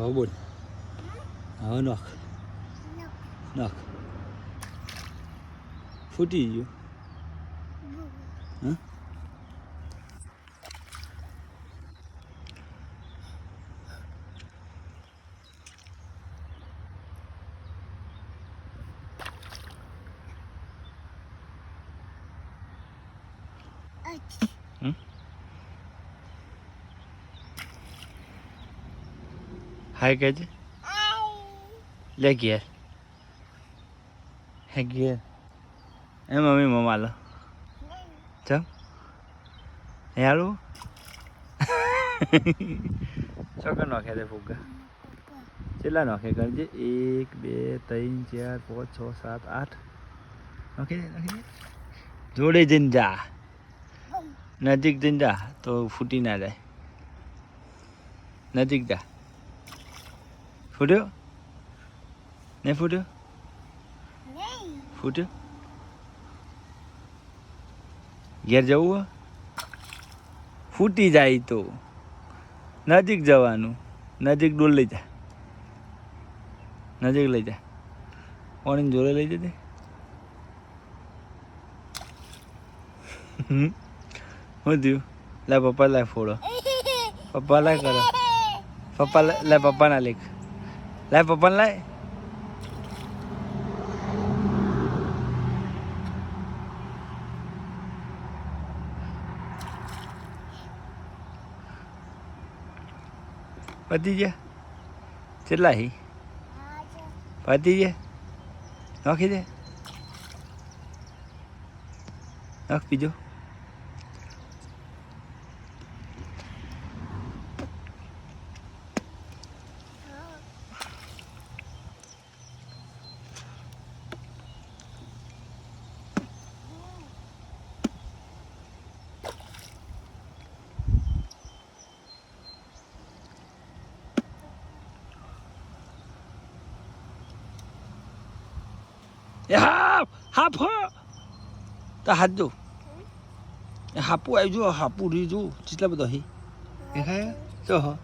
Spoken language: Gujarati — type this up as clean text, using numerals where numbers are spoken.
હવે બોલ હવે નખ નખ ફૂટી ગયું હા હાય કહેજે લે ઘેર હે ઘેર એ મમ્મી મમ્મા લો ચમ હે હાલું ચોક્કસ નોખે દે ફુગ્ગા કેટલા નોખે કરજે 1 2 3 4 5 6 7 8 નોખી દે જોડે જઈને જા નજીક જઈને જા તો ફૂટી ના જાય નજીક જા ફૂટ્યો નહીં ફૂટ્યો ફૂટ્યો ઘેર જવું ફૂટી જાય તો નજીક જવાનું નજીક ડોલ લઈ જા નજીક લઈ જા પાણીની જોડે લઈ જજે શું થયું લે પપ્પા લાય ફોડો પપ્પા લાય કરો પપ્પા લે પપ્પા ના લેખ લાય પપ્પા લાય પતી ગયા કેટલા હી પતી ગયા નોખી દે નખ બીજો હાપ તો હાથ જો હાપું આવી જો હાપું રી જો કેટલા બધા હી દેખાય તો હા